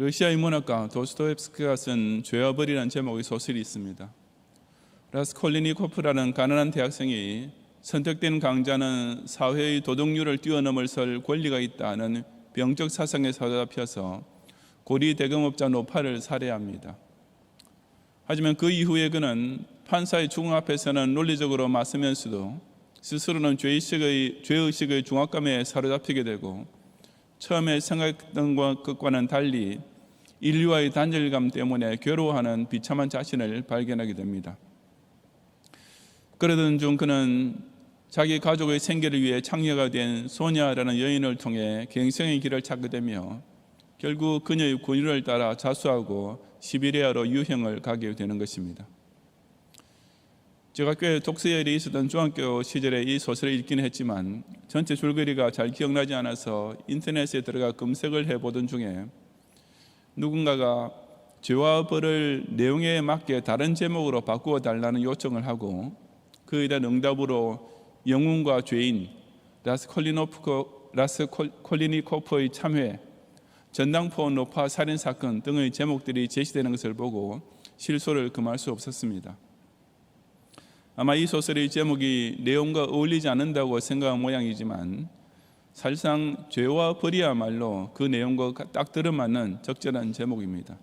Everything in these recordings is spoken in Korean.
러시아의 문학가 도스토옙스키가 쓴 죄와 벌이라는 제목의 소설이 있습니다. 라스콜리니코프라는 가난한 대학생이 선택된 강자는 사회의 도덕률을 뛰어넘을 설 권리가 있다는 병적 사상에 사로잡혀서 고리 대금업자 노파를 살해합니다. 하지만 그 이후에 그는 판사의 죽음 앞에서는 논리적으로 맞서면서도 스스로는 죄의식의 중압감에 사로잡히게 되고 처음에 생각했던 것과는 달리 인류와의 단절감 때문에 괴로워하는 비참한 자신을 발견하게 됩니다. 그러던 중 그는 자기 가족의 생계를 위해 창녀가 된 소냐라는 여인을 통해 갱생의 길을 찾게 되며 결국 그녀의 권유를 따라 자수하고 시베리아로 유형을 가게 되는 것입니다. 제가 꽤 독서열이 있었던 중학교 시절에 이 소설을 읽기는 했지만 전체 줄거리가 잘 기억나지 않아서 인터넷에 들어가 검색을 해보던 중에 누군가가 죄와 벌을 내용에 맞게 다른 제목으로 바꾸어 달라는 요청을 하고 그에 대한 응답으로 영웅과 죄인, 라스콜리니코프의 참회, 전당포 노파 살인사건 등의 제목들이 제시되는 것을 보고 실소를 금할 수 없었습니다. 아마 이 소설의 제목이 내용과 어울리지 않는다고 생각한 모양이지만 사실상 죄와 벌이야말로 그 내용과 딱 들어맞는 적절한 제목입니다.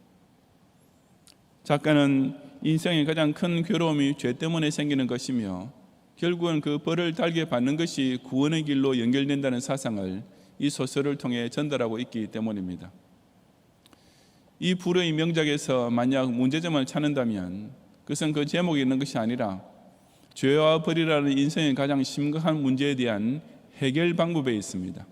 작가는 인생의 가장 큰 괴로움이 죄 때문에 생기는 것이며 결국은 그 벌을 달게 받는 것이 구원의 길로 연결된다는 사상을 이 소설을 통해 전달하고 있기 때문입니다. 이 불의 명작에서 만약 문제점을 찾는다면 그것은 그 제목에 있는 것이 아니라 죄와 벌이라는 인생의 가장 심각한 문제에 대한 해결 방법에 있습니다.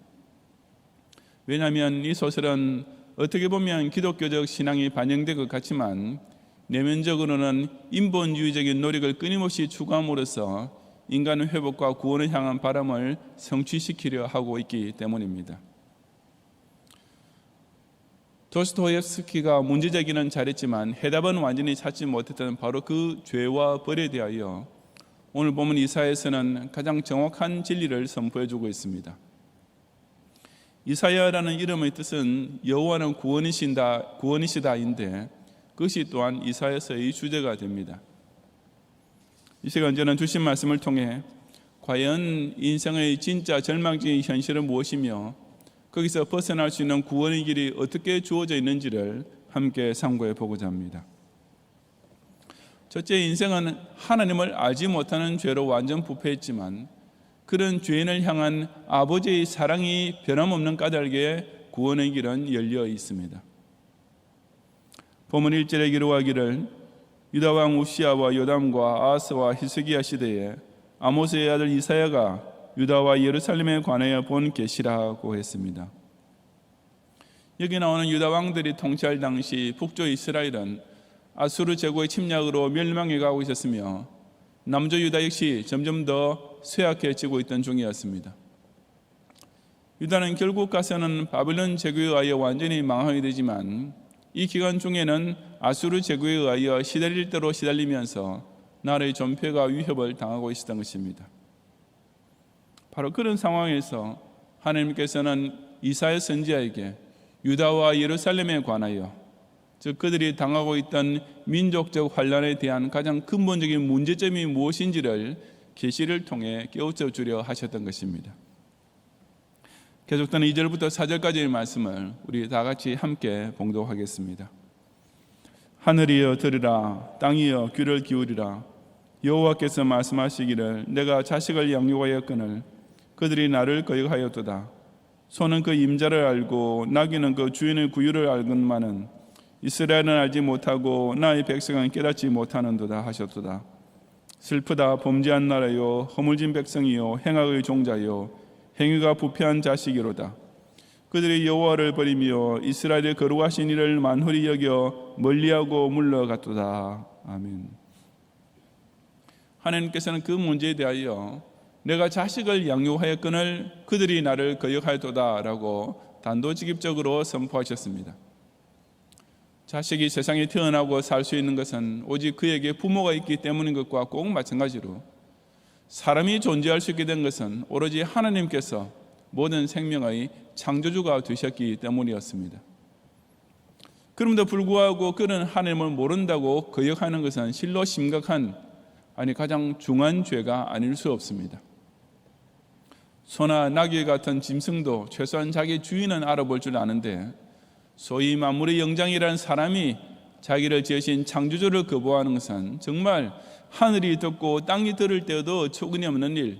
왜냐하면 이 소설은 어떻게 보면 기독교적 신앙이 반영된 것 같지만 내면적으로는 인본주의적인 노력을 끊임없이 추구함으로써 인간의 회복과 구원을 향한 바람을 성취시키려 하고 있기 때문입니다. 도스토옙스키가 문제제기는 잘했지만 해답은 완전히 찾지 못했던 바로 그 죄와 벌에 대하여 오늘 보면 이사야에서는 가장 정확한 진리를 선포해주고 있습니다. 이사야라는 이름의 뜻은 여호와는 구원이시다인데 그것이 또한 이사야서의 주제가 됩니다. 이 시간 저는 주신 말씀을 통해 과연 인생의 진짜 절망적인 현실은 무엇이며 거기서 벗어날 수 있는 구원의 길이 어떻게 주어져 있는지를 함께 상고해 보고자 합니다. 첫째, 인생은 하나님을 알지 못하는 죄로 완전 부패했지만 그런 죄인을 향한 아버지의 사랑이 변함없는 까닭에 구원의 길은 열려 있습니다. 본문 1절에 기록하기를 유다 왕 우시아와 요담과 아하스와 히스기야 시대에 아모스의 아들 이사야가 유다와 예루살렘에 관하여 본 계시라고 했습니다. 여기 나오는 유다 왕들이 통치할 당시 북쪽 이스라엘은 아수르 제국의 침략으로 멸망해 가고 있었으며 남조 유다 역시 점점 더 쇠약해지고 있던 중이었습니다. 유다는 결국 가서는 바벨론 제국에 의하여 완전히 망하게 되지만 이 기간 중에는 아수르 제국에 의하여 시달릴 대로 시달리면서 나라의 존폐가 위협을 당하고 있었던 것입니다. 바로 그런 상황에서 하나님께서는 이사야 선지자에게 유다와 예루살렘에 관하여 즉 그들이 당하고 있던 민족적 환란에 대한 가장 근본적인 문제점이 무엇인지를 계시를 통해 깨우쳐 주려 하셨던 것입니다. 계속되는 2절부터 4절까지의 말씀을 우리 다 같이 함께 봉독하겠습니다. 하늘이여 들으라, 땅이여 귀를 기울이라. 여호와께서 말씀하시기를 내가 자식을 양육하였거늘 그들이 나를 거역하였도다. 소는 그 임자를 알고 나귀는 그 주인의 구유를 알건만은 이스라엘은 알지 못하고 나의 백성은 깨닫지 못하는도다 하셨도다. 슬프다 범죄한 나라요 허물진 백성이요 행악의 종자요 행위가 부패한 자식이로다. 그들이 여호와를 버리며 이스라엘의 거룩하신 이를 만홀히 여겨 멀리하고 물러갔도다. 아멘. 하나님께서는 그 문제에 대하여 내가 자식을 양육하였거늘 그들이 나를 거역하였도다 라고 단도직입적으로 선포하셨습니다. 자식이 세상에 태어나고 살 수 있는 것은 오직 그에게 부모가 있기 때문인 것과 꼭 마찬가지로 사람이 존재할 수 있게 된 것은 오로지 하나님께서 모든 생명의 창조주가 되셨기 때문이었습니다. 그럼에도 불구하고 그는 하나님을 모른다고 거역하는 것은 실로 심각한, 가장 중한 죄가 아닐 수 없습니다. 소나 나귀 같은 짐승도 최소한 자기 주인은 알아볼 줄 아는데, 소위 만물의 영장이라는 사람이 자기를 지으신 창조주를 거부하는 것은 정말 하늘이 듣고 땅이 들을 때에도 어처구니 없는 일,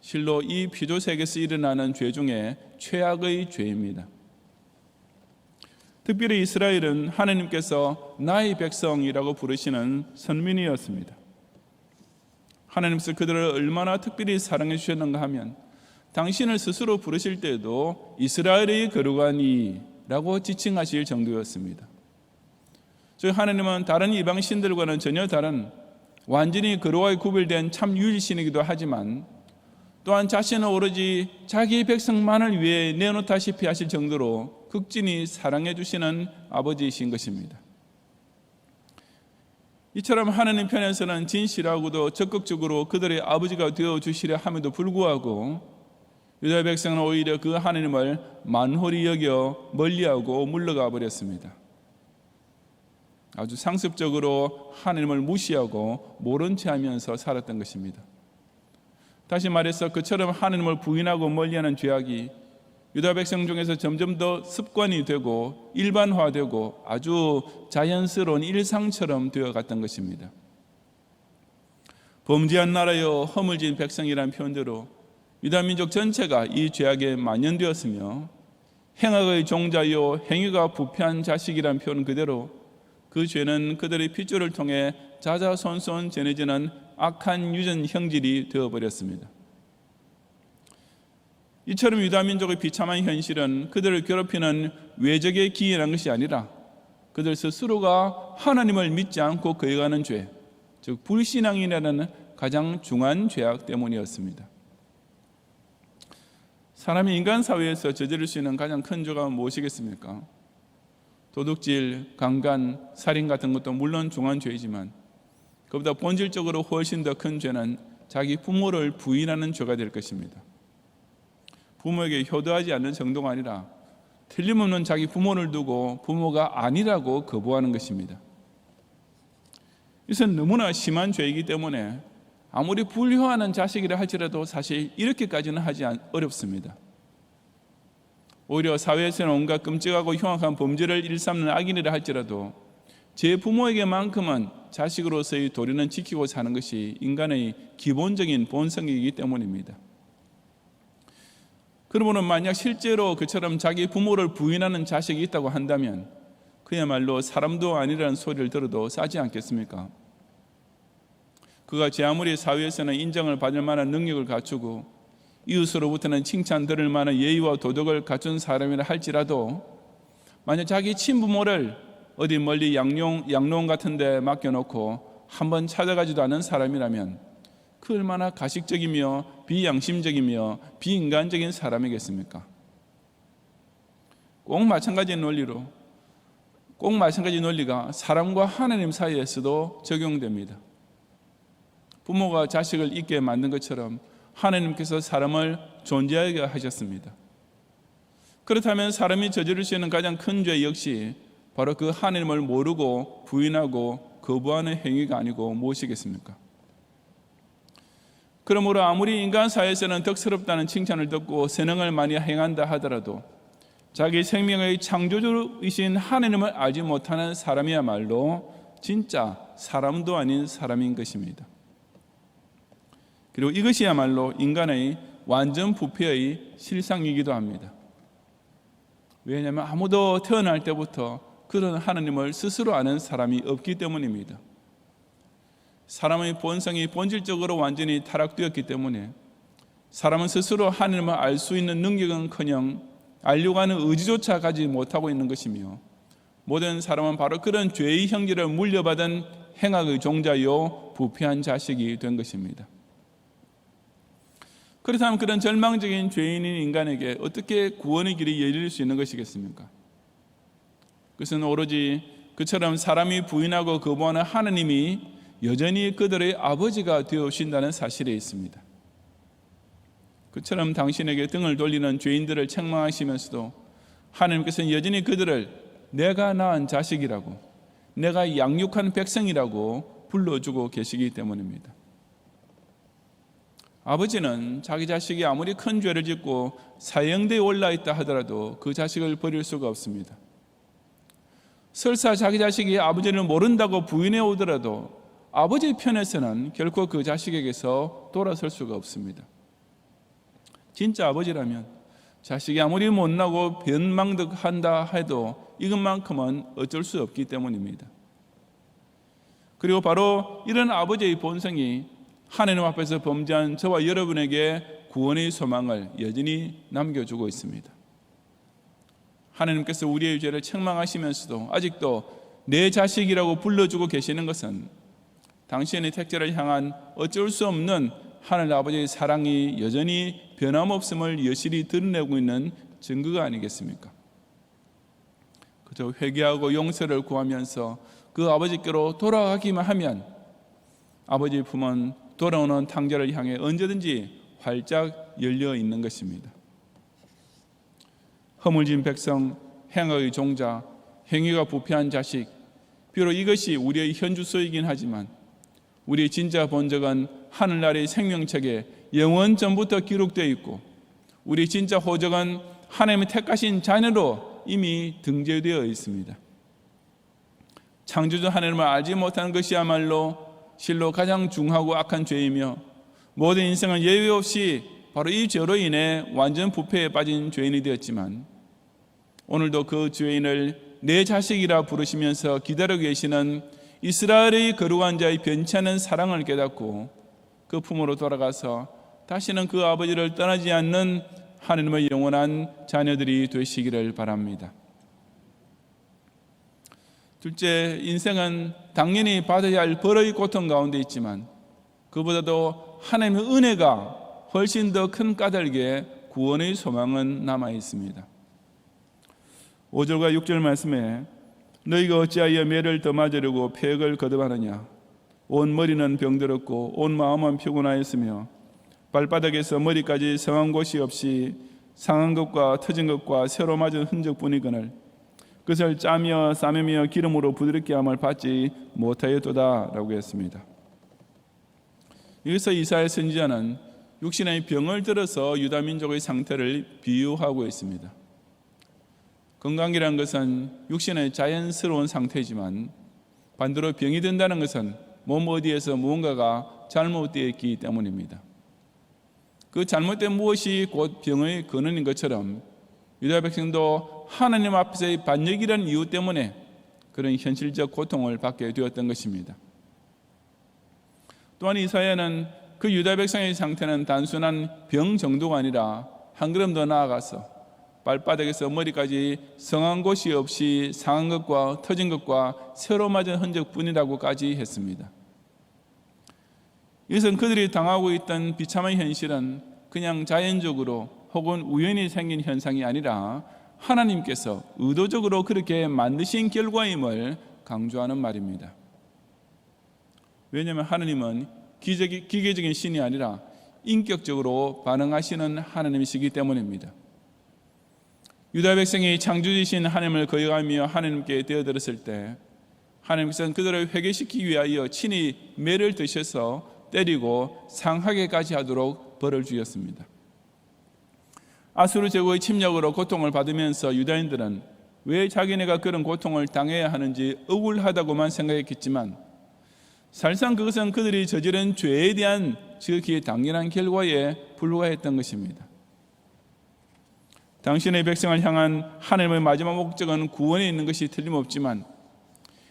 실로 이 피조세계에서 일어나는 죄 중에 최악의 죄입니다. 특별히 이스라엘은 하나님께서 나의 백성이라고 부르시는 선민이었습니다. 하나님께서 그들을 얼마나 특별히 사랑해 주셨는가 하면, 당신을 스스로 부르실 때에도 이스라엘의 거룩한 이라고 지칭하실 정도였습니다. 즉 하나님은 다른 이방 신들과는 전혀 다른 완전히 거룩하게 구별된 참 유일신이기도 하지만, 또한 자신은 오로지 자기 백성만을 위해 내놓다시피 하실 정도로 극진히 사랑해 주시는 아버지이신 것입니다. 이처럼 하나님 편에서는 진실하고도 적극적으로 그들의 아버지가 되어 주시려 함에도 불구하고, 유다 백성은 오히려 그 하나님을 만홀히 여겨 멀리하고 물러가 버렸습니다. 아주 상습적으로 하나님을 무시하고 모른 채 하면서 살았던 것입니다. 다시 말해서 그처럼 하나님을 부인하고 멀리하는 죄악이 유다 백성 중에서 점점 더 습관이 되고 일반화되고 아주 자연스러운 일상처럼 되어갔던 것입니다. 범죄한 나라여 허물진 백성이라는 표현대로 유다 민족 전체가 이 죄악에 만연되었으며, 행악의 종자요 행위가 부패한 자식이라는 표현 그대로 그 죄는 그들의 핏줄을 통해 자자손손 전해지는 악한 유전 형질이 되어버렸습니다. 이처럼 유다 민족의 비참한 현실은 그들을 괴롭히는 외적에 기인한 것이 아니라 그들 스스로가 하나님을 믿지 않고 거역하는 죄, 즉 불신앙이라는 가장 중한 죄악 때문이었습니다. 사람이 인간 사회에서 저지를 수 있는 가장 큰 죄가 무엇이겠습니까? 도둑질, 강간, 살인 같은 것도 물론 중한 죄이지만, 그보다 본질적으로 훨씬 더 큰 죄는 자기 부모를 부인하는 죄가 될 것입니다. 부모에게 효도하지 않는 정도가 아니라 틀림없는 자기 부모를 두고 부모가 아니라고 거부하는 것입니다. 이것은 너무나 심한 죄이기 때문에 아무리 불효하는 자식이라 할지라도 사실 이렇게까지는 하지 어렵습니다. 오히려 사회에서는 온갖 끔찍하고 흉악한 범죄를 일삼는 악인이라 할지라도 제 부모에게만큼은 자식으로서의 도리는 지키고 사는 것이 인간의 기본적인 본성이기 때문입니다. 그러므로 만약 실제로 그처럼 자기 부모를 부인하는 자식이 있다고 한다면 그야말로 사람도 아니라는 소리를 들어도 싸지 않겠습니까? 그가 제 아무리 사회에서는 인정을 받을 만한 능력을 갖추고 이웃으로부터는 칭찬 들을 만한 예의와 도덕을 갖춘 사람이라 할지라도, 만약 자기 친부모를 어디 멀리 양농 같은 데 맡겨놓고 한번 찾아가지도 않은 사람이라면 그 얼마나 가식적이며 비양심적이며 비인간적인 사람이겠습니까? 꼭 마찬가지 논리가 사람과 하나님 사이에서도 적용됩니다. 부모가 자식을 잊게 만든 것처럼 하나님께서 사람을 존재하게 하셨습니다. 그렇다면 사람이 저지를 수 있는 가장 큰 죄 역시 바로 그 하나님을 모르고 부인하고 거부하는 행위가 아니고 무엇이겠습니까? 그러므로 아무리 인간 사회에서는 덕스럽다는 칭찬을 듣고 선행을 많이 행한다 하더라도 자기 생명의 창조주이신 하나님을 알지 못하는 사람이야말로 진짜 사람도 아닌 사람인 것입니다. 그리고 이것이야말로 인간의 완전 부패의 실상이기도 합니다. 왜냐하면 아무도 태어날 때부터 그런 하나님을 스스로 아는 사람이 없기 때문입니다. 사람의 본성이 본질적으로 완전히 타락되었기 때문에 사람은 스스로 하나님을 알 수 있는 능력은커녕 알려고 하는 의지조차 가지 못하고 있는 것이며, 모든 사람은 바로 그런 죄의 형질을 물려받은 행악의 종자요 부패한 자식이 된 것입니다. 그렇다면 그런 절망적인 죄인인 인간에게 어떻게 구원의 길이 열릴 수 있는 것이겠습니까? 그것은 오로지 그처럼 사람이 부인하고 거부하는 하나님이 여전히 그들의 아버지가 되어오신다는 사실에 있습니다. 그처럼 당신에게 등을 돌리는 죄인들을 책망하시면서도 하나님께서는 여전히 그들을 내가 낳은 자식이라고, 내가 양육한 백성이라고 불러주고 계시기 때문입니다. 아버지는 자기 자식이 아무리 큰 죄를 짓고 사형대에 올라있다 하더라도 그 자식을 버릴 수가 없습니다. 설사 자기 자식이 아버지를 모른다고 부인해 오더라도 아버지 편에서는 결코 그 자식에게서 돌아설 수가 없습니다. 진짜 아버지라면 자식이 아무리 못나고 변망덕한다 해도 이것만큼은 어쩔 수 없기 때문입니다. 그리고 바로 이런 아버지의 본성이 하나님 앞에서 범죄한 저와 여러분에게 구원의 소망을 여전히 남겨주고 있습니다. 하나님께서 우리의 죄를 책망하시면서도 아직도 내 자식이라고 불러주고 계시는 것은 당신의 택자를 향한 어쩔 수 없는 하늘 아버지의 사랑이 여전히 변함없음을 여실히 드러내고 있는 증거가 아니겠습니까? 그저 회개하고 용서를 구하면서 그 아버지께로 돌아가기만 하면 아버지의 품은 돌아오는 탕자를 향해 언제든지 활짝 열려 있는 것입니다. 허물진 백성, 행악의 종자, 행위가 부패한 자식, 비록 이것이 우리의 현주소이긴 하지만 우리의 진짜 본적은 하늘나라의 생명책에 영원 전부터 기록되어 있고 우리 진짜 호적은 하나님의 택하신 자녀로 이미 등재되어 있습니다. 창조주 하나님을 알지 못하는 것이야말로 실로 가장 중하고 악한 죄이며 모든 인생은 예외 없이 바로 이 죄로 인해 완전 부패에 빠진 죄인이 되었지만 오늘도 그 죄인을 내 자식이라 부르시면서 기다리고 계시는 이스라엘의 거룩한 자의 변치 않은 사랑을 깨닫고 그 품으로 돌아가서 다시는 그 아버지를 떠나지 않는 하나님의 영원한 자녀들이 되시기를 바랍니다. 둘째, 인생은 당연히 받아야 할 벌의 고통 가운데 있지만 그보다도 하나님의 은혜가 훨씬 더 큰 까닭에 구원의 소망은 남아 있습니다. 5절과 6절 말씀에 너희가 어찌하여 매를 더 맞으려고 폐역을 거듭하느냐. 온 머리는 병들었고 온 마음은 피곤하였으며 발바닥에서 머리까지 성한 곳이 없이 상한 것과 터진 것과 새로 맞은 흔적뿐이거늘 그것을 짜며 싸매며 기름으로 부드럽게 함을 받지 못하였도다 라고 했습니다. 여기서 이사야 선지자는 육신의 병을 들어서 유다 민족의 상태를 비유하고 있습니다. 건강이라는 것은 육신의 자연스러운 상태지만 반대로 병이 든다는 것은 몸 어디에서 무언가가 잘못되어 있기 때문입니다. 그 잘못된 무엇이 곧 병의 근원인 것처럼 유다 백성도 하나님 앞에서의 반역이라는 이유 때문에 그런 현실적 고통을 받게 되었던 것입니다. 또한 이사야는 그 유다 백성의 상태는 단순한 병 정도가 아니라 한 걸음 더 나아가서 발바닥에서 머리까지 성한 곳이 없이 상한 것과 터진 것과 새로 맞은 흔적뿐이라고까지 했습니다. 이것은 그들이 당하고 있던 비참한 현실은 그냥 자연적으로 혹은 우연히 생긴 현상이 아니라 하나님께서 의도적으로 그렇게 만드신 결과임을 강조하는 말입니다. 왜냐하면 하나님은 기계적인 신이 아니라 인격적으로 반응하시는 하나님이시기 때문입니다. 유다 백성이 창조주이신 하나님을 거역하며 하나님께 되어들었을 때 하나님께서는 그들을 회개시키기 위하여 친히 매를 드셔서 때리고 상하게까지 하도록 벌을 주셨습니다. 아수르 제국의 침략으로 고통을 받으면서 유다인들은 왜 자기네가 그런 고통을 당해야 하는지 억울하다고만 생각했겠지만 사실상 그것은 그들이 저지른 죄에 대한 지극히 당연한 결과에 불과했던 것입니다. 당신의 백성을 향한 하나님의 마지막 목적은 구원에 있는 것이 틀림없지만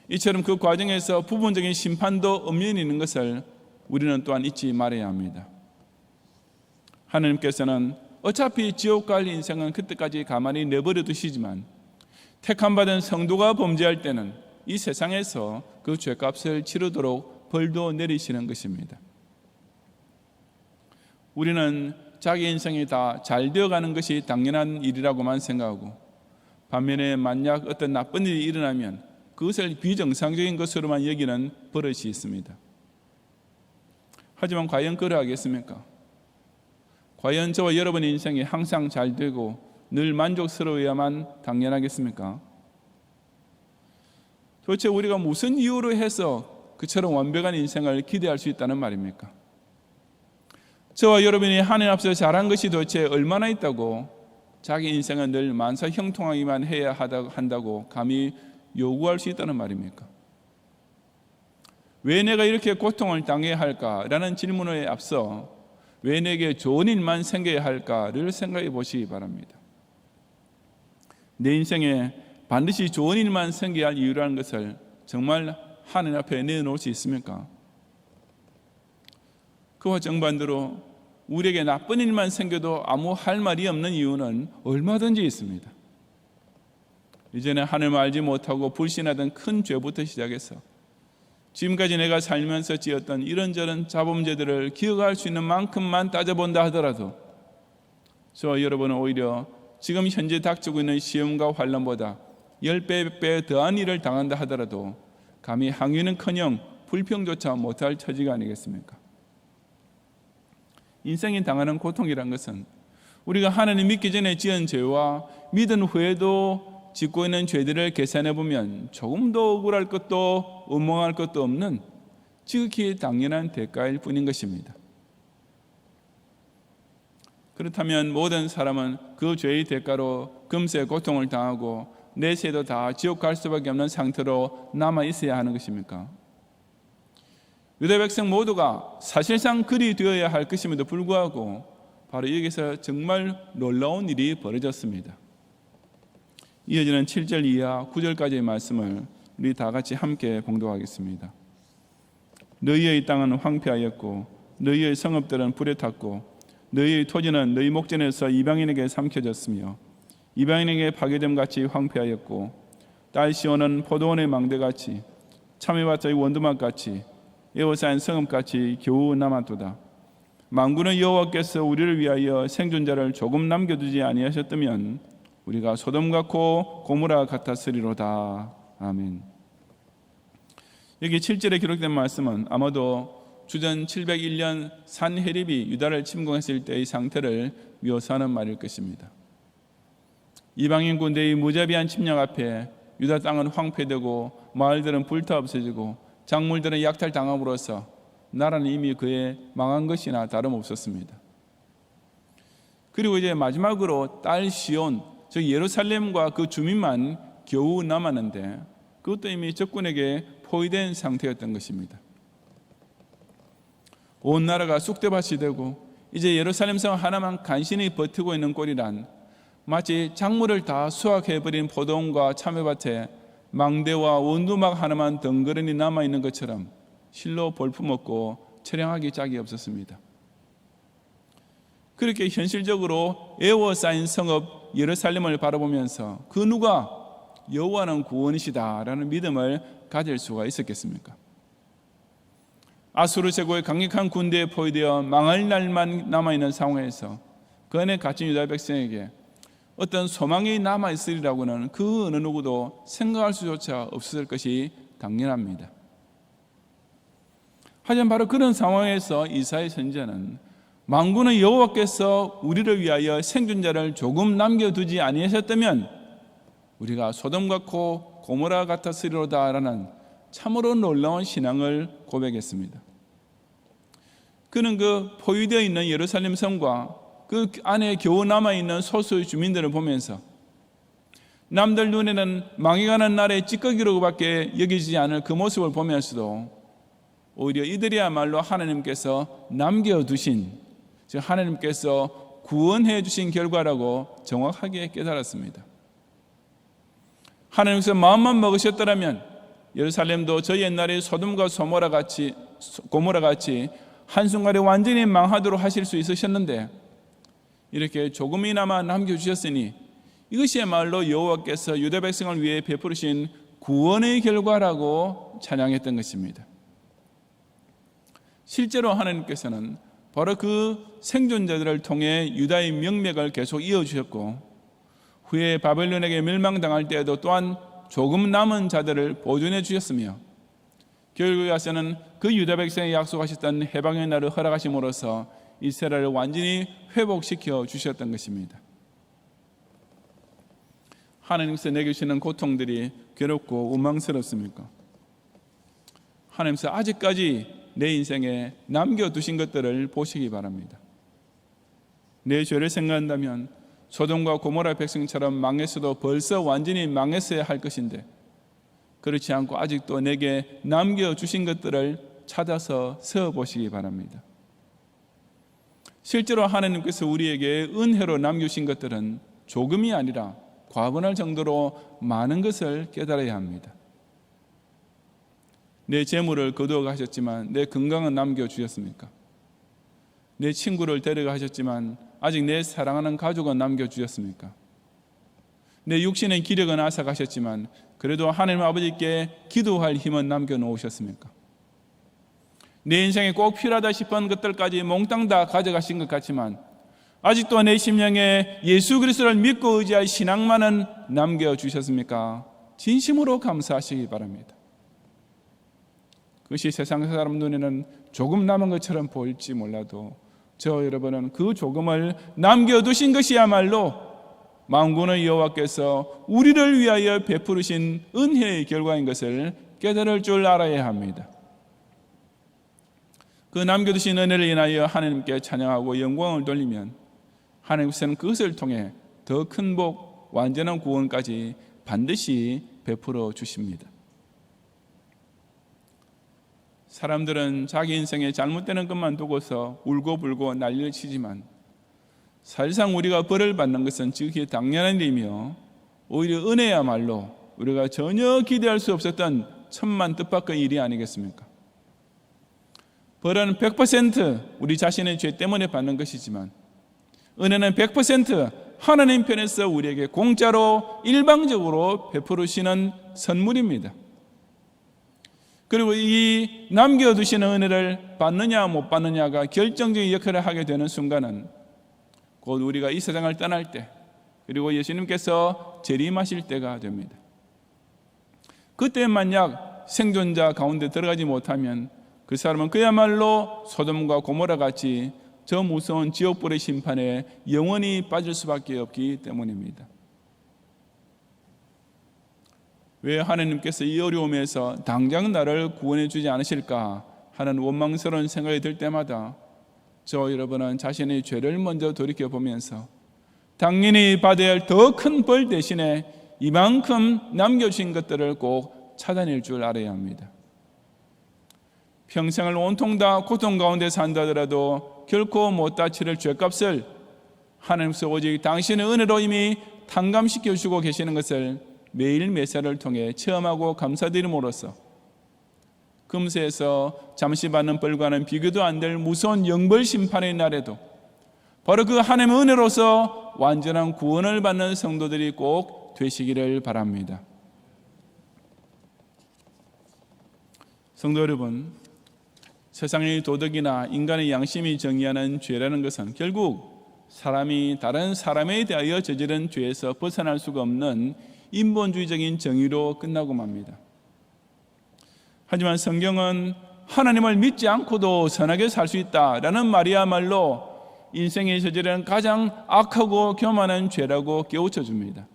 이처럼 그 과정에서 부분적인 심판도 엄연히 있는 것을 우리는 또한 잊지 말아야 합니다. 하나님께서는 어차피 지옥 갈 인생은 그때까지 가만히 내버려 두시지만 택함받은 성도가 범죄할 때는 이 세상에서 그 죄값을 치르도록 벌도 내리시는 것입니다. 우리는 자기 인생이 다 잘 되어가는 것이 당연한 일이라고만 생각하고 반면에 만약 어떤 나쁜 일이 일어나면 그것을 비정상적인 것으로만 여기는 버릇이 있습니다. 하지만 과연 그러하겠습니까? 과연 저와 여러분의 인생이 항상 잘 되고 늘 만족스러워야만 당연하겠습니까? 도대체 우리가 무슨 이유로 해서 그처럼 완벽한 인생을 기대할 수 있다는 말입니까? 저와 여러분이 하나님 앞에서 잘한 것이 도대체 얼마나 있다고 자기 인생은 늘 만사 형통하기만 해야 한다고 감히 요구할 수 있다는 말입니까? 왜 내가 이렇게 고통을 당해야 할까라는 질문에 앞서 왜 내게 좋은 일만 생겨야 할까를 생각해 보시기 바랍니다. 내 인생에 반드시 좋은 일만 생겨야 할 이유라는 것을 정말 하나님 앞에 내놓을 수 있습니까? 그와 정반대로 우리에게 나쁜 일만 생겨도 아무 할 말이 없는 이유는 얼마든지 있습니다. 이전에 하나님을 알지 못하고 불신하던 큰 죄부터 시작해서 지금까지 내가 살면서 지었던 이런저런 자범죄들을 기억할 수 있는 만큼만 따져본다 하더라도 저와 여러분은 오히려 지금 현재 닥치고 있는 시험과 환난보다 10배 더한 일을 당한다 하더라도 감히 항의는커녕 불평조차 못할 처지가 아니겠습니까? 인생이 당하는 고통이란 것은 우리가 하나님 믿기 전에 지은 죄와 믿은 후에도 짓고 있는 죄들을 계산해 보면 조금도 억울할 것도 원망할 것도 없는 지극히 당연한 대가일 뿐인 것입니다. 그렇다면 모든 사람은 그 죄의 대가로 금세 고통을 당하고 내세도 다 지옥 갈 수밖에 없는 상태로 남아 있어야 하는 것입니까? 유대 백성 모두가 사실상 그리 되어야 할 것임에도 불구하고 바로 여기서 정말 놀라운 일이 벌어졌습니다. 이어지는 7절 이하 9절까지의 말씀을 우리 다 같이 함께 봉독하겠습니다. 너희의 땅은 황폐하였고 너희의 성읍들은 불에 탔고 너희의 토지는 너희 목전에서 이방인에게 삼켜졌으며 이방인에게 파괴됨 같이 황폐하였고 딸 시온은 포도원의 망대같이 참외밭의 원두막같이 에워싼 성읍같이 겨우 남았도다. 만군의 여호와께서 우리를 위하여 생존자를 조금 남겨두지 아니하셨다면 우리가 소돔 같고 고모라 같았으리로다. 아멘. 여기 7절에 기록된 말씀은 아마도 주전 701년 산헤립이 유다를 침공했을 때의 상태를 묘사하는 말일 것입니다. 이방인 군대의 무자비한 침략 앞에 유다 땅은 황폐되고 마을들은 불타 없어지고 작물들은 약탈당함으로써 나라는 이미 그의 망한 것이나 다름없었습니다. 그리고 이제 마지막으로 딸 시온, 즉 예루살렘과 그 주민만 겨우 남았는데 그것도 이미 적군에게 포위된 상태였던 것입니다. 온 나라가 쑥대밭이 되고 이제 예루살렘 성 하나만 간신히 버티고 있는 꼴이란 마치 작물을 다 수확해버린 포도원과 참외밭에 망대와 원두막 하나만 덩그러니 남아있는 것처럼 실로 볼품없고 처량하기 짝이 없었습니다. 그렇게 현실적으로 에워싸인 성읍 예루살렘을 바라보면서 그 누가 여호와는 구원이시다라는 믿음을 가질 수가 있었겠습니까? 아수르 제국의 강력한 군대에 포위되어 망할 날만 남아있는 상황에서 그 안에 갇힌 유다 백성에게 어떤 소망이 남아있으리라고는 그 어느 누구도 생각할 수조차 없었을 것이 당연합니다. 하지만 바로 그런 상황에서 이사야 선지자는 만군의 여호와께서 우리를 위하여 생존자를 조금 남겨두지 아니하셨다면 우리가 소돔 같고 고모라 같았으리로다라는 참으로 놀라운 신앙을 고백했습니다. 그는 그 포위되어 있는 예루살렘 성과 그 안에 겨우 남아있는 소수의 주민들을 보면서 남들 눈에는 망해가는 나라의 찌꺼기로밖에 여기지 않을 그 모습을 보면서도 오히려 이들이야말로 하나님께서 남겨두신, 즉 하나님께서 구원해 주신 결과라고 정확하게 깨달았습니다. 하나님께서 마음만 먹으셨더라면 예루살렘도 저 옛날의 소돔과 고모라 같이 한순간에 완전히 망하도록 하실 수 있으셨는데 이렇게 조금이나마 남겨주셨으니 이것이야말로 여호와께서 유다 백성을 위해 베푸르신 구원의 결과라고 찬양했던 것입니다. 실제로 하나님께서는 바로 그 생존자들을 통해 유다의 명맥을 계속 이어주셨고 후에 바벨론에게 멸망당할 때에도 또한 조금 남은 자들을 보존해 주셨으며 결국에 가서는 그 유다 백성에 약속하셨던 해방의 날을 허락하심으로써 이스라엘을 완전히 회복시켜 주셨던 것입니다. 하나님께서 내게 주시는 고통들이 괴롭고 원망스럽습니까? 하나님께서 아직까지 내 인생에 남겨두신 것들을 보시기 바랍니다. 내 죄를 생각한다면 소돔과 고모라 백성처럼 망했어도 벌써 완전히 망했어야 할 것인데 그렇지 않고 아직도 내게 남겨주신 것들을 찾아서 세어보시기 바랍니다. 실제로 하나님께서 우리에게 은혜로 남겨주신 것들은 조금이 아니라 과분할 정도로 많은 것을 깨달아야 합니다. 내 재물을 거두어 가셨지만 내 건강은 남겨주셨습니까? 내 친구를 데려가셨지만 아직 내 사랑하는 가족은 남겨주셨습니까? 내 육신의 기력은 앗아가셨지만 그래도 하나님 아버지께 기도할 힘은 남겨놓으셨습니까? 내 인생에 꼭 필요하다 싶은 것들까지 몽땅 다 가져가신 것 같지만 아직도 내 심령에 예수 그리스도를 믿고 의지할 신앙만은 남겨주셨습니까? 진심으로 감사하시기 바랍니다. 그것이 세상 사람 눈에는 조금 남은 것처럼 보일지 몰라도 저 여러분은 그 조금을 남겨두신 것이야말로 만군의 여호와께서 우리를 위하여 베푸르신 은혜의 결과인 것을 깨달을 줄 알아야 합니다. 그 남겨두신 은혜를 인하여 하나님께 찬양하고 영광을 돌리면 하나님께서는 그것을 통해 더 큰 복, 완전한 구원까지 반드시 베풀어 주십니다. 사람들은 자기 인생에 잘못되는 것만 두고서 울고불고 난리를 치지만 사실상 우리가 벌을 받는 것은 지극히 당연한 일이며 오히려 은혜야말로 우리가 전혀 기대할 수 없었던 천만 뜻밖의 일이 아니겠습니까? 벌은 100% 우리 자신의 죄 때문에 받는 것이지만 은혜는 100% 하나님 편에서 우리에게 공짜로 일방적으로 베풀으시는 선물입니다. 그리고 이 남겨두시는 은혜를 받느냐 못 받느냐가 결정적인 역할을 하게 되는 순간은 곧 우리가 이 세상을 떠날 때 그리고 예수님께서 재림하실 때가 됩니다. 그때 만약 생존자 가운데 들어가지 못하면 그 사람은 그야말로 소돔과 고모라 같이 저 무서운 지옥불의 심판에 영원히 빠질 수밖에 없기 때문입니다. 왜 하나님께서 이 어려움에서 당장 나를 구원해 주지 않으실까 하는 원망스러운 생각이 들 때마다 저 여러분은 자신의 죄를 먼저 돌이켜보면서 당연히 받아야 할 더 큰 벌 대신에 이만큼 남겨주신 것들을 꼭 찾아낼 줄 알아야 합니다. 평생을 온통 다 고통 가운데 산다 하더라도 결코 못 다 치를 죄값을 하나님께서 오직 당신의 은혜로 이미 탕감시켜 주고 계시는 것을 매일 매사를 통해 체험하고 감사드림으로써 금세에서 잠시 받는 벌과는 비교도 안 될 무서운 영벌 심판의 날에도 바로 그 하나님의 은혜로서 완전한 구원을 받는 성도들이 꼭 되시기를 바랍니다. 성도 여러분, 세상의 도덕이나 인간의 양심이 정의하는 죄라는 것은 결국 사람이 다른 사람에 대하여 저지른 죄에서 벗어날 수가 없는 인본주의적인 정의로 끝나고 맙니다. 하지만 성경은 하나님을 믿지 않고도 선하게 살 수 있다라는 말이야말로 인생에 저지른 가장 악하고 교만한 죄라고 깨우쳐 줍니다.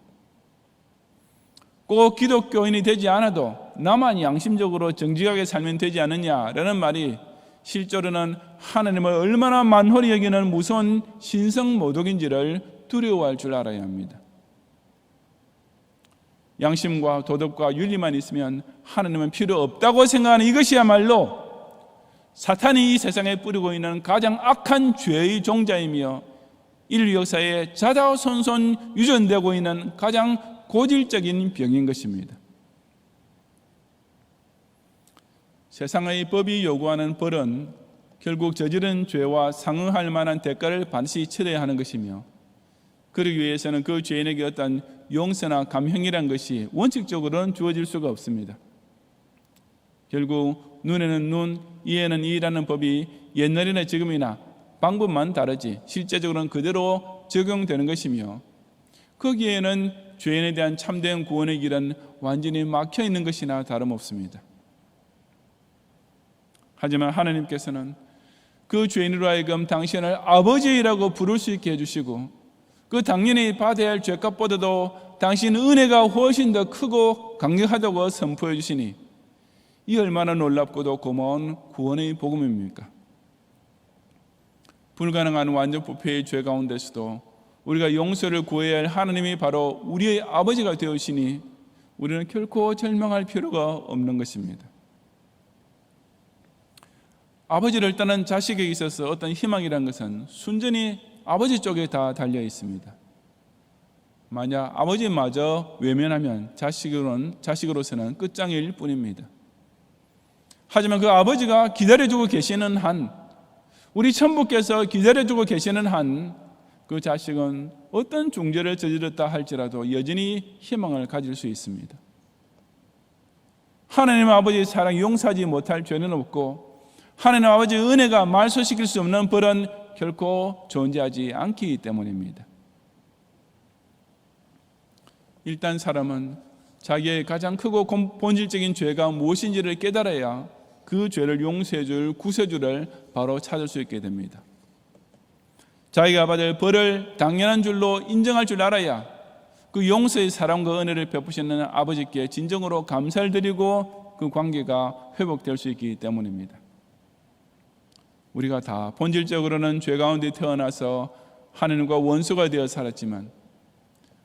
꼭 기독교인이 되지 않아도 나만 양심적으로 정직하게 살면 되지 않느냐라는 말이 실제로는 하나님을 얼마나 만홀히 여기는 무서운 신성모독인지를 두려워할 줄 알아야 합니다. 양심과 도덕과 윤리만 있으면 하나님은 필요 없다고 생각하는 이것이야말로 사탄이 이 세상에 뿌리고 있는 가장 악한 죄의 종자이며 인류 역사에 자자손손 유전되고 있는 가장 고질적인 병인 것입니다. 세상의 법이 요구하는 벌은 결국 저지른 죄와 상응할 만한 대가를 반드시 치러야 하는 것이며 그러기 위해서는 그 죄인에게 어떤 용서나 감형이란 것이 원칙적으로는 주어질 수가 없습니다. 결국 눈에는 눈, 이에는 이라는 법이 옛날이나 지금이나 방법만 다르지 실제적으로는 그대로 적용되는 것이며 거기에는 죄인에 대한 참된 구원의 길은 완전히 막혀 있는 것이나 다름없습니다. 하지만 하나님께서는 그 죄인으로 하여금 당신을 아버지라고 부를 수 있게 해주시고 그 당연히 받아야 할 죄값보다도 당신 은혜가 훨씬 더 크고 강력하다고 선포해 주시니 이 얼마나 놀랍고도 고마운 구원의 복음입니까? 불가능한 완전 부패의 죄 가운데서도 우리가 용서를 구해야 할 하나님이 바로 우리의 아버지가 되으시니 우리는 결코 절망할 필요가 없는 것입니다. 아버지를 떠난 자식에게 있어서 어떤 희망이라는 것은 순전히 아버지 쪽에 다 달려 있습니다. 만약 아버지마저 외면하면 자식으로서는 끝장일 뿐입니다. 하지만 그 아버지가 기다려주고 계시는 한, 우리 천부께서 기다려주고 계시는 한, 그 자식은 어떤 중죄를 저질렀다 할지라도 여전히 희망을 가질 수 있습니다. 하나님 아버지의 사랑이 용서하지 못할 죄는 없고 하나님 아버지의 은혜가 말소시킬 수 없는 벌은 결코 존재하지 않기 때문입니다. 일단 사람은 자기의 가장 크고 본질적인 죄가 무엇인지를 깨달아야 그 죄를 용서해 줄 구세주를 바로 찾을 수 있게 됩니다. 자기가 받을 벌을 당연한 줄로 인정할 줄 알아야 그 용서의 사랑과 은혜를 베푸시는 아버지께 진정으로 감사를 드리고 그 관계가 회복될 수 있기 때문입니다. 우리가 다 본질적으로는 죄 가운데 태어나서 하나님과 원수가 되어 살았지만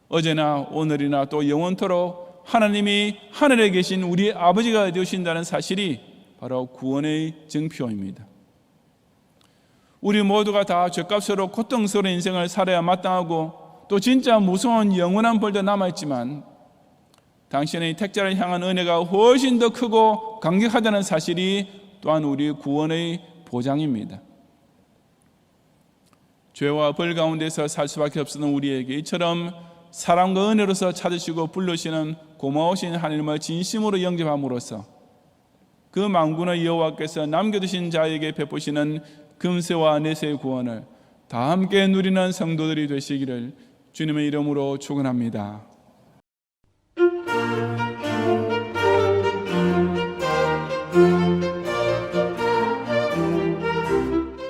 어제나 오늘이나 또 영원토록 하나님이 하늘에 계신 우리 아버지가 되신다는 사실이 바로 구원의 증표입니다. 우리 모두가 다 죄값으로 고통스러운 인생을 살아야 마땅하고 또 진짜 무서운 영원한 벌도 남아있지만 당신의 택자를 향한 은혜가 훨씬 더 크고 강력하다는 사실이 또한 우리 구원의 보장입니다. 죄와 벌 가운데서 살 수밖에 없었던 우리에게 이처럼 사랑과 은혜로서 찾으시고 불러시는 고마우신 하나님을 진심으로 영접함으로써 그 만군의 여호와께서 남겨두신 자에게 베푸시는 금세와 내세의 구원을 다 함께 누리는 성도들이 되시기를 주님의 이름으로 축원합니다.